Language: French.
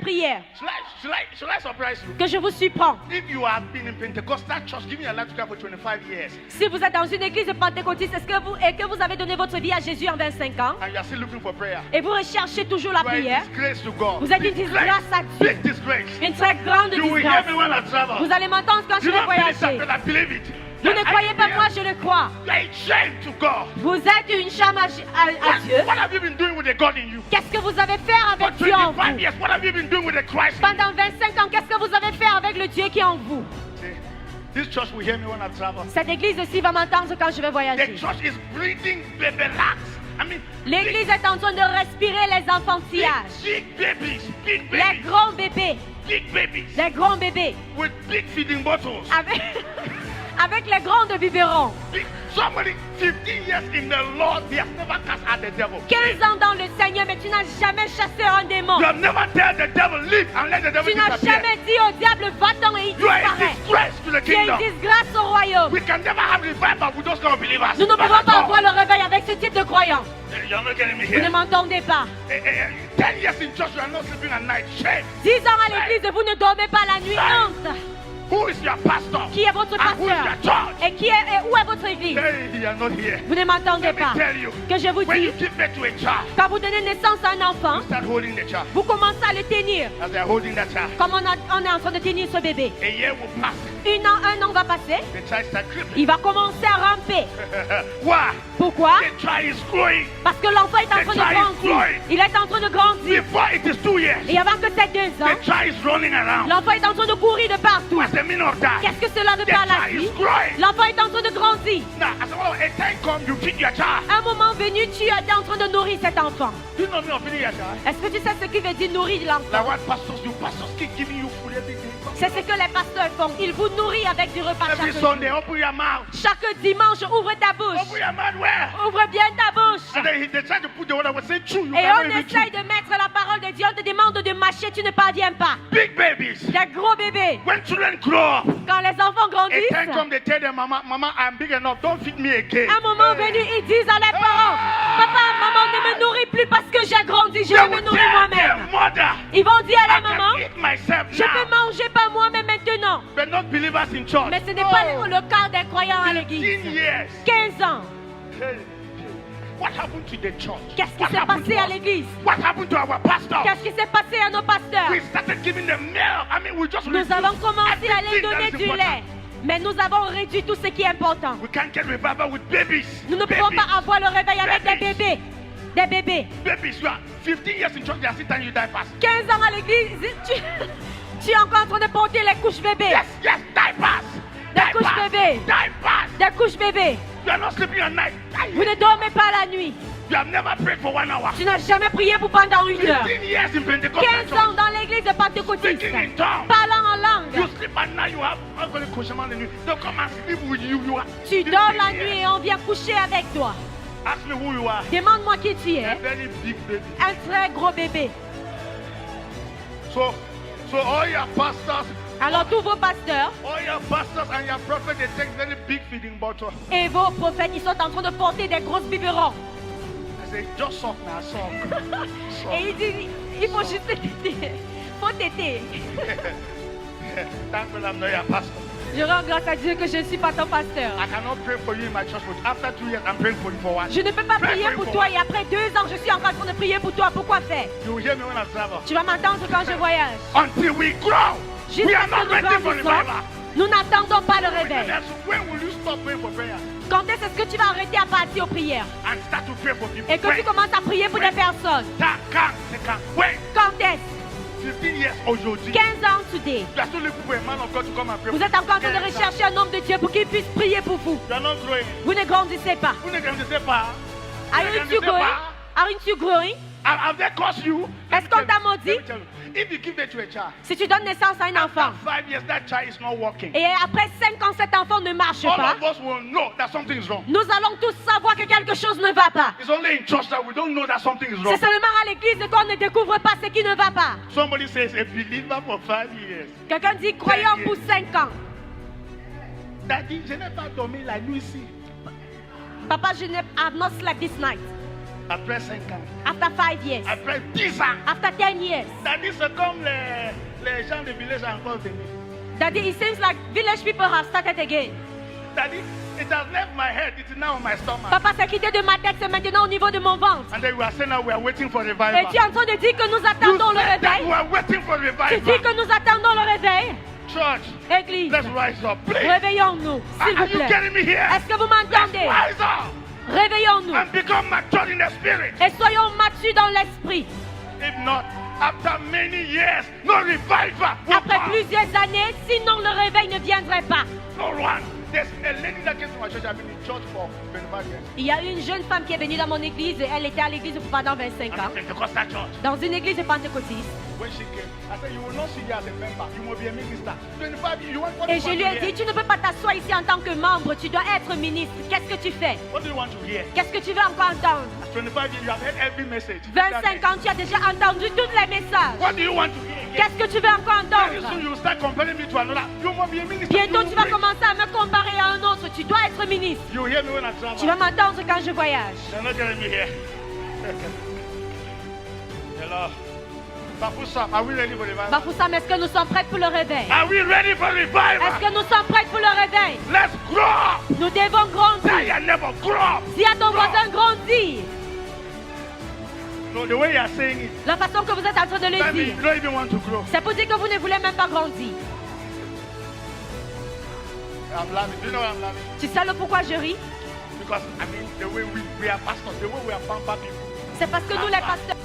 prière. Should I surprise you? Que je vous surprends. If you have been in Pentecostal church, giving your life to God for 25 years, Si vous êtes dans une église pentecôtiste, et que vous avez donné votre vie à Jésus en 25 ans, and you are still looking for prayer, et vous recherchez toujours la you are a prière, disgrace to God. vous êtes une disgrâce à Dieu. Big disgrace. Une très grande You will hear disgrâce. me when I travel. Vous allez m'entendre quand je You vais don't believe that, voyager. but I believe it. Vous ne croyez pas moi, je le crois. You are a shame to God. Vous êtes une charme à Dieu. What have you been doing with the God in you? Qu'est-ce que vous avez fait For avec Dieu en 25 vous? years, what have you been doing with the Christ in you? Pendant 25 ans, qu'est-ce que vous avez fait avec le Dieu qui est en vous? See, this church will hear me when I travel. Cette église aussi va m'entendre quand je vais The voyager. church is breeding baby lacks. I mean, L'église est en train de respirer les enfantillages. big babies, big Les babies, grands bébés. big babies Les grands bébés. with big feeding bottles. Avec, avec les grands biberons. Somebody 15 years in the Lord, they have never cast out the devil. 15 ans dans le Seigneur, mais tu n'as jamais chassé un démon. You have never tell the devil leave and let the devil Tu n'as disappear. jamais dit au diable, va-t'en et il You are a disparaît. disgrace to the Tu es une kingdom. disgrâce au royaume. We can never have revival with those kind of believers. Nous ne Not pouvons at pas all. avoir le réveil avec ce type de croyants. You're not getting me Vous ne here. m'entendez pas. 10 years in church, you are not sleeping at night. Shame. 10 ans à l'église et vous ne dormez pas la nuit. Honte. Who is your pastor? Qui est votre And who is pasteur? your church? Et où est votre église? Hey, you are not here. Vous ne m'entendez Let me pas. tell you. Que je vous When dis, you give birth to a child, quand vous donnez naissance à un enfant, start holding the child. vous commencez à le tenir. As they are holding that child, Comme on est en train de tenir ce bébé. a year will pass. Un an va passer. The child start crippling. Il va commencer à ramper. Why? Pourquoi? The child is growing. Parce que l'enfant est en train de grandir. Il est en train de grandir. Before it is 2 years, Et avant que c'est 2 ans, the child is running around. l'enfant est en train de courir de partout. What's the meaning of that? Qu'est-ce que cela veut The dire la child vie? is growing. L'enfant est en train de grandir. Now, as a time comes, you feed your child. À un moment venu, tu es en train de nourrir cet enfant. Do you know me of feeding your child? Est-ce que tu sais ce qui veut dire nourrir l'enfant? Like what pastors do? Pastors keep giving you food every day. C'est ce que les pasteurs font. Ils vous nourrissent avec du repas Every chaque jour. Sunday, open your mouth. Chaque dimanche, ouvre ta bouche. Open your mouth where? Ouvre bien ta bouche. And then they try to put the word I was saying true. You Et cannot on even chew. essaye de mettre la parole de Dieu. On te demande de mâcher, tu ne parviens pas. Big babies. Des gros bébés. When children grow up, Quand les enfants a time grandissent, comes, they tell their mama, Mama, I'm big enough. Don't feed me again. à un moment venu, ils disent à leurs parents, papa, maman ne me nourrit plus parce que j'ai grandi, je They vais me will nourrir tell their moi-même. mother, Ils vont dire à I la maman, can eat myself je peux now. manger par moi-même maintenant. But not believers in church. Mais ce n'est pas le cas des croyants à 15 l'église. years. 15 ans. Hey, what happened to the church? Qu'est-ce qui What s'est happened passé to à us? l'église? What happened to our pastor? Qu'est-ce qui s'est passé à nos pasteurs? We started giving them milk. I mean, we just Nous reduced avons commencé à les everything that donner is du important. lait. Mais nous avons réduit tout ce qui est important. We can't get revival with babies. Nous ne pouvons Babies. pas avoir le réveil avec des Babies. bébés. Des bébés. Babies, you are 15 years in church, they are still telling you diapers. 15 ans à l'église, tu es encore en train de porter les couches bébés. Yes, yes, diapers. Des couches bébés. Diapers. Des couches bébés. You are not sleeping at night. Vous ne dormez pas la nuit. You have never prayed for 1 hour. Tu n'as jamais prié pour pendant 1 heure. 15 years in Pentecostal 15 ans church. dans l'église de Pentecôtiste. Speaking in tongues. Parlant en You langue. sleep at night, you have only Koshima in the nuit. They'll come and sleep with you. You are Tu 15 dors la years. nuit et on vient coucher avec toi. Ask me who you are. Demande-moi qui tu A es. very big baby. Un très gros bébé. So all your pastors, Alors tous vos pasteurs all your pastors and your prophets, they take very big feeding bottle. et vos prophètes, ils sont en train de porter des grosses biberons. I say, just suck now, suck. Et ils disent, il faut juste téter. Faut téter. Thank God I'm not your pastor. Je rends grâce à Dieu que je ne suis pas ton pasteur. I cannot pray for you in my church, but after 2 years, I'm praying for you for what? Je ne peux pas prier pour toi et après 2 ans, je suis encore en train de prier pour toi. Pourquoi faire? You will hear me when I travel. Tu vas m'entendre quand je voyage. Until we grow, we Jusqu'à are ce not que nous ready for grandissons, revival. nous n'attendons pas le réveil. When will you stop praying for prayer Quand est-ce que tu vas arrêter à partir aux prières and start to pray for people? et que tu commences à prier pour des personnes? When? Quand est-ce? 15 years aujourd'hui. 15 ans today. You are still looking for a man of God to come and pray Vous for êtes encore en train de 15 ans. rechercher un homme de Dieu pour qu'il puisse prier pour vous. You are not growing. Vous ne grandissez pas. Who ne grandissez pas? Aren't you growing? Aren't you growing? Have they caused you? Est-ce qu'on t'a maudit? Let me tell you. If you give birth to a child, Si tu donnes naissance à un enfant after 5 years that child is not walking, et après 5 ans cet enfant ne marche all pas, of us will know that something is wrong. nous allons tous savoir que quelque chose ne va pas. It's only in church that we don't know that something is C'est wrong. seulement à l'église qu'on ne découvre pas ce qui ne va pas. Somebody says a believer for 5 years. Quelqu'un dit croyant pour 5 ans. Daddy, je n'ai pas dormi la nuit ici. Papa, je n'ai I've not slept this night. Après 5 ans, After 5 years. après 10 ans, After 10 years. c'est-à-dire c'est comme les gens du village encore venus. Daddy, it seems like village people have started again. C'est-à-dire, it has left my head, it's now on my stomach. Papa s'est quitté de ma tête, c'est maintenant au niveau de mon ventre. And then we are saying now we are waiting for Et revival. tu es en train de dire que nous You attendons le said that réveil. we are waiting for Tu revival. dis que nous attendons le réveil. Church, Église, let's rise up, please. réveillons-nous, s'il Are vous you plaît. getting me here? Est-ce que vous Let's m'entendez? rise up Réveillons-nous and become mature in the spirit. et soyons matures dans l'esprit. If not, after many years, no revival will Après come. plusieurs années, sinon le réveil ne viendrait pas. No one. There's a lady that came to my church. I've been in church for 25 years. Il y a une jeune femme qui est venue dans mon église et elle était à l'église pendant 25 I'm ans. in Pentecostal church. Dans une église pentecôtiste. When she came, I said, you will not sit here as a member. You will be a minister. 25 years, you want what Et you je want lui to ai dit, hear? tu ne peux pas t'asseoir ici en tant que membre, tu dois être ministre. Qu'est-ce que tu fais? What do you want to hear? Qu'est-ce que tu veux encore entendre? 25 years, you have heard every message. 25 ans, tu as déjà entendu tous les messages. What do you want to hear? Qu'est-ce que tu veux encore Very soon entendre? you will start comparing me to another. You must be a minister. Bientôt, You tu will vas preach. commencer à me comparer à un autre. Tu dois être ministre. You will hear me when I Tu vas travel. m'entendre quand je voyage. You're not getting me here. Hello. Papusa, are we ready for revival? Bafoussam, est-ce que nous sommes prêts pour le réveil? Are we ready for revival? Est-ce que nous sommes prêts pour le réveil? Let's grow up. Nous devons Tell grandir. your neighbor, grow up. Dis à ton voisin grandir. No, the way you are saying it, La façon que vous êtes en train de le that means dire, you don't even want to grow. c'est pour dire que vous ne voulez même pas grandir. I'm laughing. Do you know why I'm laughing? Tu sais le pourquoi je ris? Because, I mean, the way we are pastors, the way we are pamper people. C'est parce que nous les pasteurs